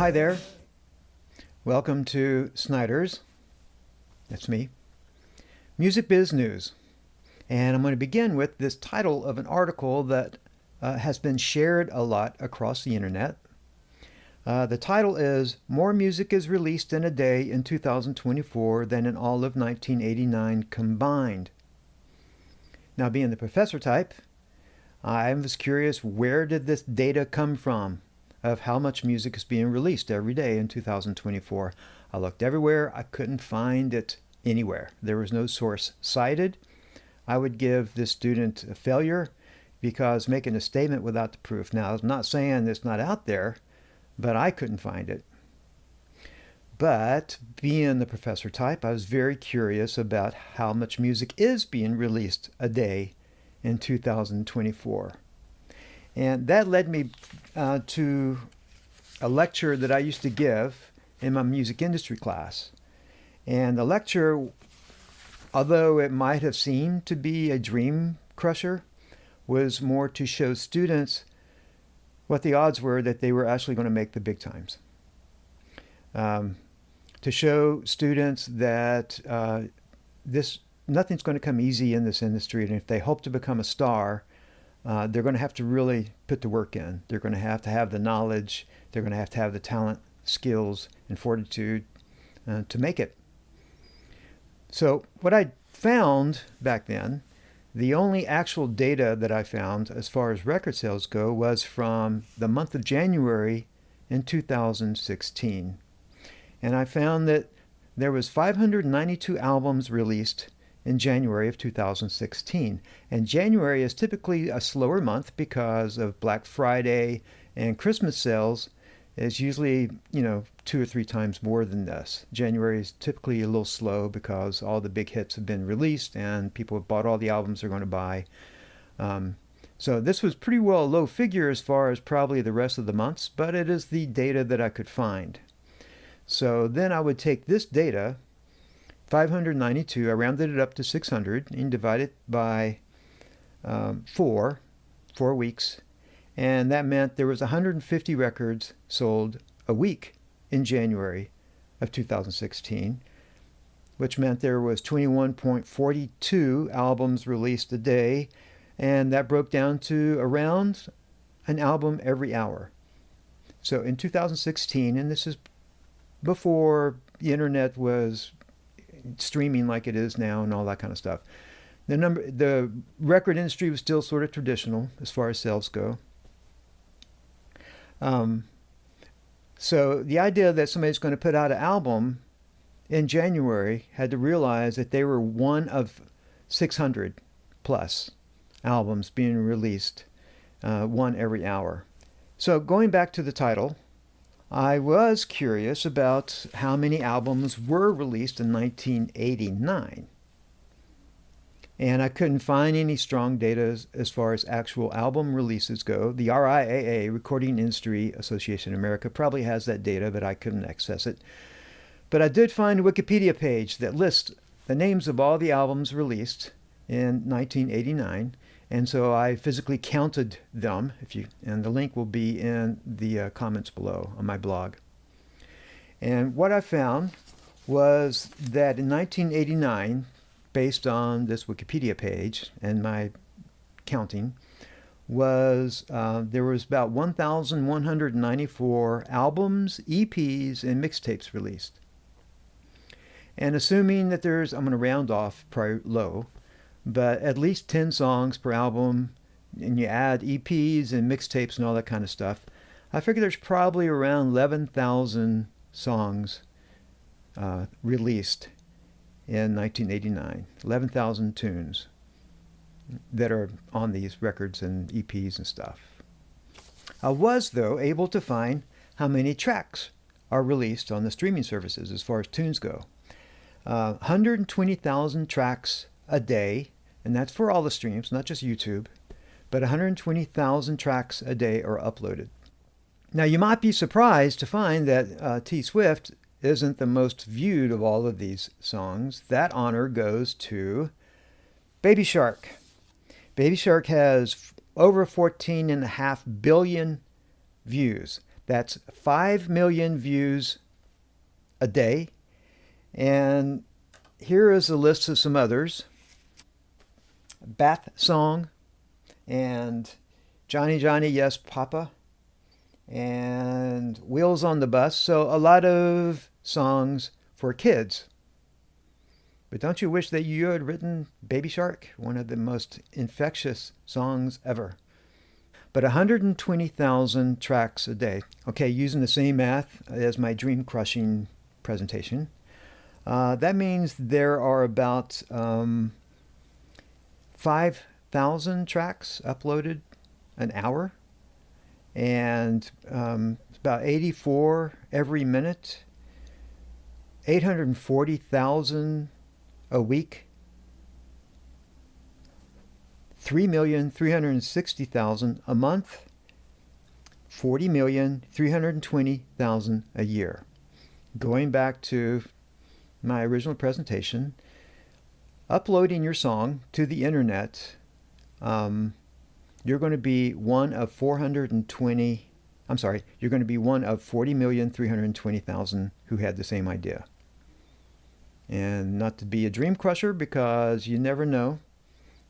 Hi there. Welcome to Snyder's. That's me. Music Biz News. And I'm going to begin with this title of an article that has been shared a lot across the internet. The title is More Music is Released in a Day in 2024 than in all of 1989 combined. Now, being the professor type, I was curious, where did this data come from of how much music is being released every day in 2024? I looked everywhere. I couldn't find it anywhere. There was no source cited. I would give this student a failure because making a statement without the proof. Now, I'm not saying it's not out there, but I couldn't find it. But being the professor type, I was very curious about how much music is being released a day in 2024. And that led me to a lecture that I used to give in my music industry class. And the lecture, although it might have seemed to be a dream crusher, was more to show students what the odds were that they were actually going to make the big times. To show students that nothing's going to come easy in this industry, and if they hope to become a star, they're going to have to really put the work in. They're going to have the knowledge. They're going to have the talent, skills, and fortitude to make it. So what I found back then, the only actual data that I found as far as record sales go was from the month of January in 2016. And I found that there was 592 albums released in January of 2016. And January is typically a slower month because of Black Friday, and Christmas sales is usually, 2 or 3 times more than this. January is typically a little slow because all the big hits have been released and people have bought all the albums they're going to buy. So this was pretty well a low figure as far as probably the rest of the months, but it is the data that I could find. So then I would take this data, 592, I rounded it up to 600, and divide it by 4 weeks. And that meant there was 150 records sold a week in January of 2016, which meant there was 21.42 albums released a day, and that broke down to around an album every hour. So in 2016, and this is before the internet was streaming like it is now and all that kind of stuff, the record industry was still sort of traditional as far as sales go. So the idea that somebody's going to put out an album in January had to realize that they were one of 600 plus albums being released, one every hour. So going back to the title, I was curious about how many albums were released in 1989. And I couldn't find any strong data as far as actual album releases go. The RIAA, Recording Industry Association of America, probably has that data, but I couldn't access it. But I did find a Wikipedia page that lists the names of all the albums released in 1989. And so I physically counted them, and the link will be in the comments below on my blog. And what I found was that in 1989, based on this Wikipedia page and my counting, was there was about 1,194 albums, EPs, and mixtapes released. And assuming that I'm going to round off probably low, but at least 10 songs per album, and you add EPs and mixtapes and all that kind of stuff, I figure there's probably around 11,000 songs released in 1989, 11,000 tunes that are on these records and EPs and stuff. I was, though, able to find how many tracks are released on the streaming services as far as tunes go. 120,000 tracks a day, and that's for all the streams, not just YouTube, but 120,000 tracks a day are uploaded. Now, you might be surprised to find that T Swift isn't the most viewed of all of these songs. That honor goes to Baby Shark. Baby Shark has over 14.5 billion views. That's 5 million views a day. And here is a list of some others. Bath Song and Johnny Johnny Yes Papa and Wheels on the Bus. So a lot of songs for kids. But don't you wish that you had written Baby Shark, one of the most infectious songs ever? But 120,000 tracks a day. Okay, using the same math as my dream crushing presentation. That means there are about 5,000 tracks uploaded an hour, and about 84 every minute, 840,000 a week, 3,360,000 a month, 40,320,000 a year. Going back to my original presentation, uploading your song to the internet, you're going to be one of 40,320,000 who had the same idea. And not to be a dream crusher, because you never know.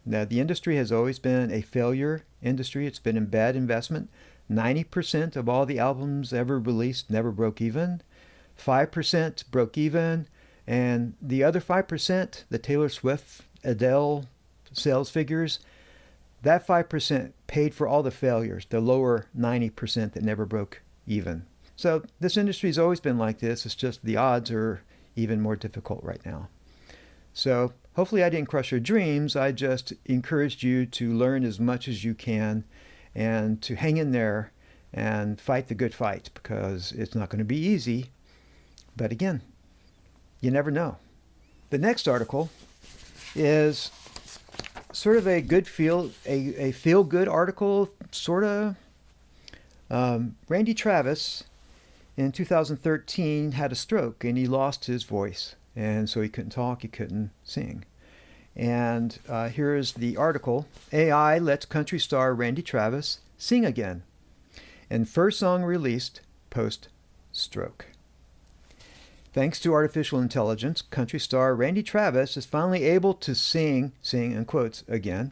Now, the industry has always been a failure industry. It's been a bad investment. 90% of all the albums ever released never broke even. 5% broke even. And the other 5%, the Taylor Swift, Adele sales figures, that 5% paid for all the failures, the lower 90% that never broke even. So this industry has always been like this. It's just the odds are even more difficult right now. So hopefully I didn't crush your dreams. I just encouraged you to learn as much as you can and to hang in there and fight the good fight, because it's not going to be easy. But again, you never know. The next article is sort of a feel-good article, sort of. Randy Travis in 2013 had a stroke and he lost his voice. And so he couldn't talk, he couldn't sing. And here is the article. AI lets country star Randy Travis sing again. And first song released post-stroke. Thanks to artificial intelligence, country star Randy Travis is finally able to sing in quotes again.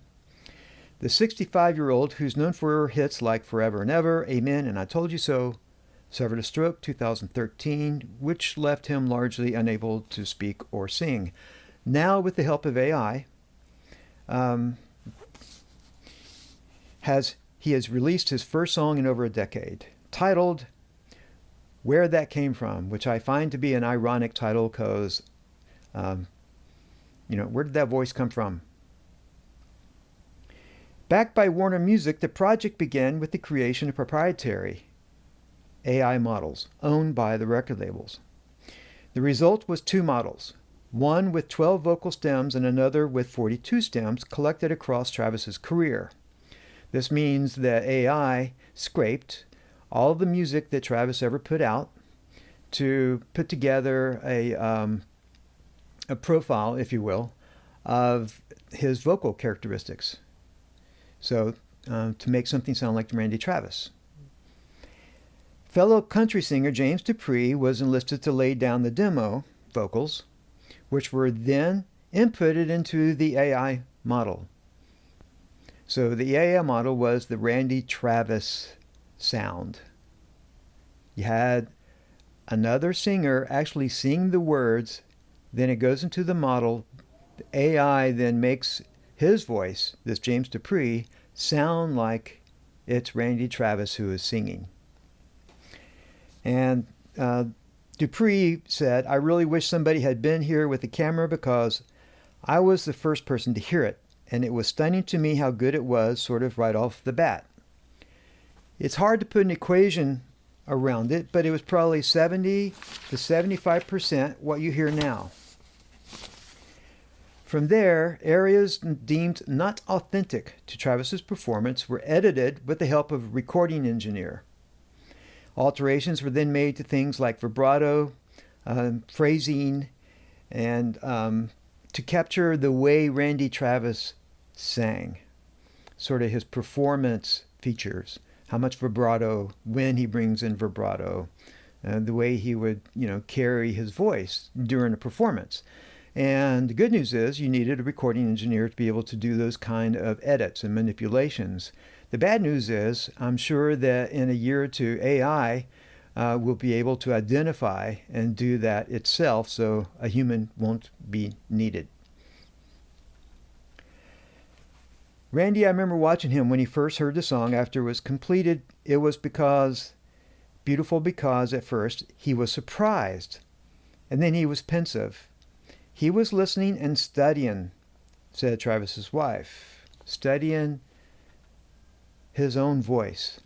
The 65-year-old, who's known for hits like Forever and Ever, Amen, and I Told You So, suffered a stroke 2013, which left him largely unable to speak or sing. Now, with the help of AI, he has released his first song in over a decade, titled Where That Came From, which I find to be an ironic title because, where did that voice come from? Backed by Warner Music, the project began with the creation of proprietary AI models owned by the record labels. The result was two models, one with 12 vocal stems and another with 42 stems collected across Travis's career. This means that AI scraped all of the music that Travis ever put out to put together a profile, if you will, of his vocal characteristics. So to make something sound like Randy Travis. Fellow country singer James Dupree was enlisted to lay down the demo vocals, which were then inputted into the AI model. So the AI model was the Randy Travis sound. You had another singer actually sing the words, then it goes into the model. The AI then makes his voice, this James Dupree, sound like it's Randy Travis who is singing. And Dupree said, I really wish somebody had been here with the camera because I was the first person to hear it, and it was stunning to me how good it was sort of right off the bat. It's hard to put an equation around it, but it was probably 70 to 75% what you hear now. From there, areas deemed not authentic to Travis's performance were edited with the help of a recording engineer. Alterations were then made to things like vibrato, phrasing, and to capture the way Randy Travis sang, sort of his performance features. how much vibrato, when he brings in vibrato, the way he would, carry his voice during a performance. And the good news is you needed a recording engineer to be able to do those kind of edits and manipulations. The bad news is I'm sure that in a year or two, AI will be able to identify and do that itself, so a human won't be needed. Randy, I remember watching him when he first heard the song after it was completed. It was beautiful because at first he was surprised, and then he was pensive. He was listening and studying, said Travis's wife, studying his own voice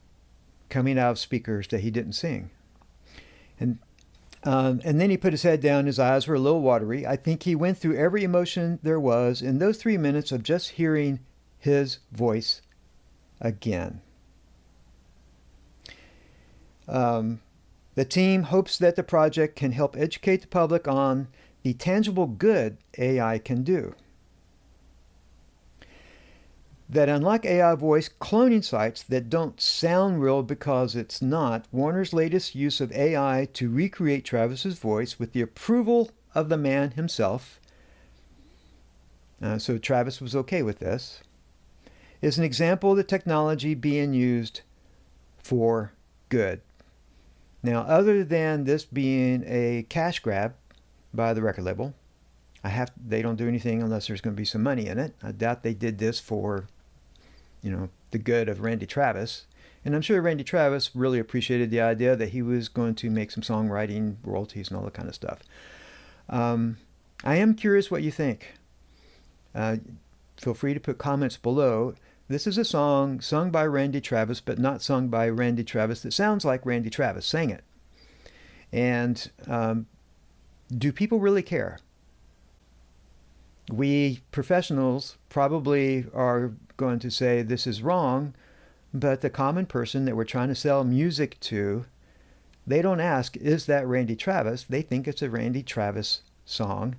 coming out of speakers that he didn't sing. And then he put his head down. His eyes were a little watery. I think he went through every emotion there was in those 3 minutes of just hearing his voice again. The team hopes that the project can help educate the public on the tangible good AI can do. That unlike AI voice cloning sites that don't sound real because it's not, Warner's latest use of AI to recreate Travis's voice with the approval of the man himself, so Travis was okay with this, is an example of the technology being used for good. Now, other than this being a cash grab by the record label, they don't do anything unless there's going to be some money in it. I doubt they did this for, the good of Randy Travis. And I'm sure Randy Travis really appreciated the idea that he was going to make some songwriting royalties and all that kind of stuff. I am curious what you think. Feel free to put comments below. This is a song sung by Randy Travis, but not sung by Randy Travis, that sounds like Randy Travis sang it. And do people really care? We professionals probably are going to say this is wrong, but the common person that we're trying to sell music to, they don't ask, is that Randy Travis? They think it's a Randy Travis song,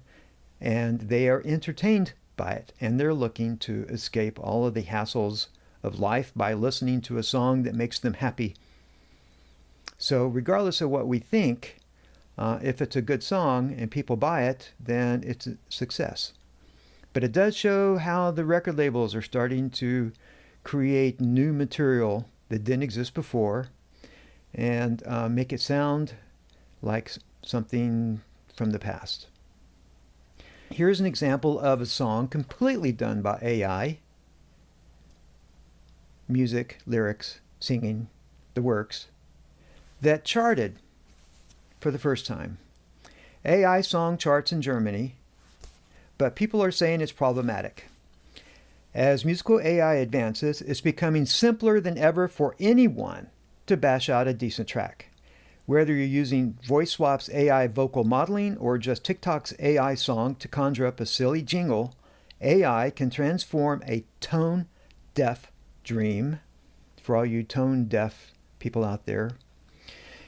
and they are entertained by it, and they're looking to escape all of the hassles of life by listening to a song that makes them happy. So regardless of what we think, if it's a good song and people buy it, then it's a success. But it does show how the record labels are starting to create new material that didn't exist before and make it sound like something from the past. Here's an example of a song completely done by AI. Music, lyrics, singing, the works, that charted for the first time. AI song charts in Germany, but people are saying it's problematic. As musical AI advances, it's becoming simpler than ever for anyone to bash out a decent track. Whether you're using VoiceSwap's AI vocal modeling or just TikTok's AI song to conjure up a silly jingle, AI can transform a tone-deaf dream, for all you tone-deaf people out there,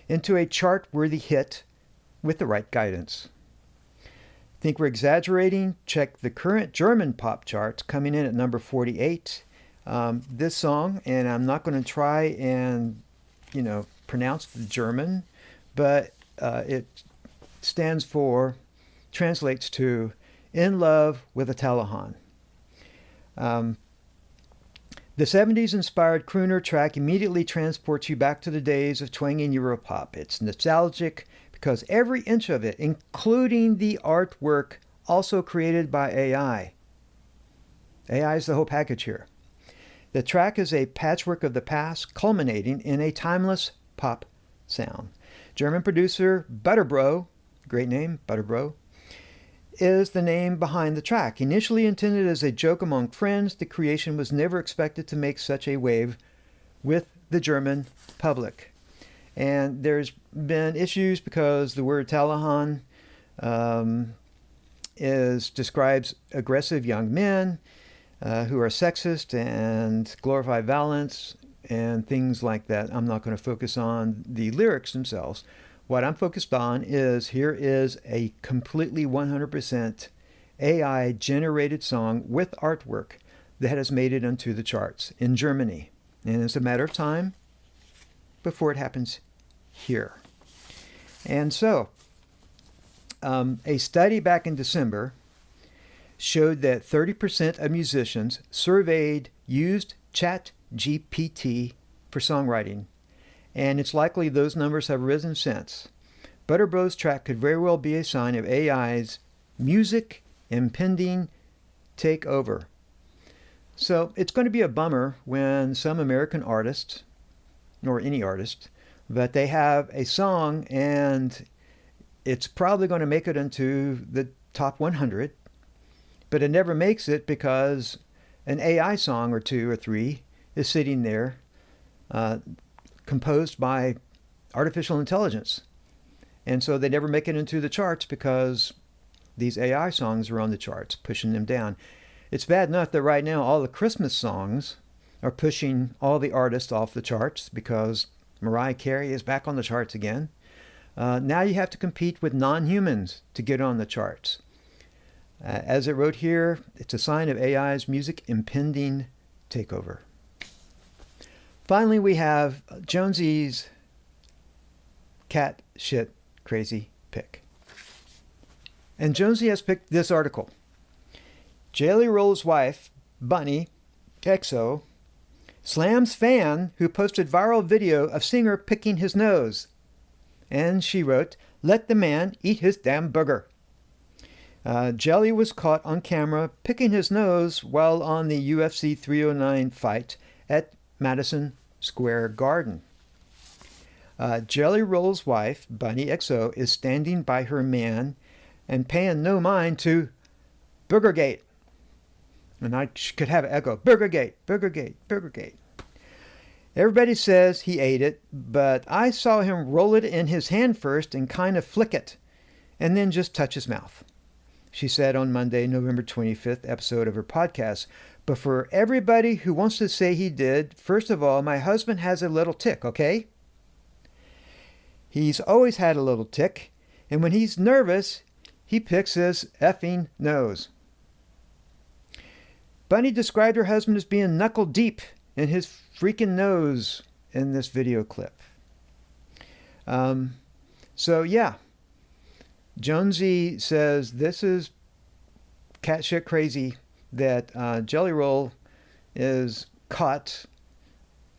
into a chart-worthy hit with the right guidance. Think we're exaggerating? Check the current German pop charts, coming in at number 48. This song, and I'm not going to try and, pronounce the German, but it translates to In Love with a Talahan. The 70s inspired crooner track immediately transports you back to the days of twanging Europop. It's nostalgic because every inch of it, including the artwork, also created by AI. AI is the whole package here. The track is a patchwork of the past, culminating in a timeless pop sound. German producer Butterbro, great name, Butterbro, is the name behind the track. Initially intended as a joke among friends, the creation was never expected to make such a wave with the German public. And there's been issues because the word Talahan describes aggressive young men who are sexist and glorify violence and things like that. I'm not going to focus on the lyrics themselves. What I'm focused on is here is a completely 100% AI generated song with artwork that has made it onto the charts in Germany. And it's a matter of time before it happens here. And so, a study back in December showed that 30% of musicians surveyed used ChatGPT for songwriting, and it's likely those numbers have risen since. Butter Bros track could very well be a sign of AI's music impending takeover. So it's going to be a bummer when some American artists, nor any artist, but they have a song and it's probably going to make it into the top 100, but it never makes it because an AI song or two or three is sitting there composed by artificial intelligence. And so they never make it into the charts because these AI songs are on the charts, pushing them down. It's bad enough that right now all the Christmas songs are pushing all the artists off the charts because Mariah Carey is back on the charts again. Now you have to compete with non-humans to get on the charts. As it wrote here, it's a sign of AI's music impending takeover. Finally, we have Jonesy's cat shit crazy pick. And Jonesy has picked this article. Jellyroll's wife, Bunny XO, slams fan who posted viral video of singer picking his nose. And she wrote, "Let the man eat his damn booger." Jelly was caught on camera picking his nose while on the UFC 309 fight at Madison Square Garden. Jellyroll's wife, Bunny XO, is standing by her man and paying no mind to Boogergate. And I could have an echo, Boogergate, Boogergate, Boogergate. Everybody says he ate it, but I saw him roll it in his hand first and kind of flick it, and then just touch his mouth, she said on Monday, November 25th episode of her podcast. But for everybody who wants to say he did, first of all, my husband has a little tick, okay? He's always had a little tick, and when he's nervous, he picks his effing nose. Bunny described her husband as being knuckle deep in his freaking nose in this video clip. So yeah, Jonesy says this is cat shit crazy that Jellyroll is caught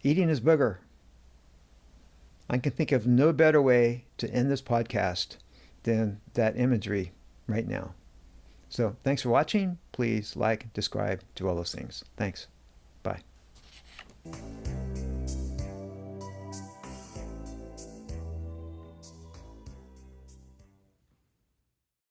eating his booger. I can think of no better way to end this podcast than that imagery right now. So thanks for watching. Please like, subscribe, do all those things. Thanks. Bye.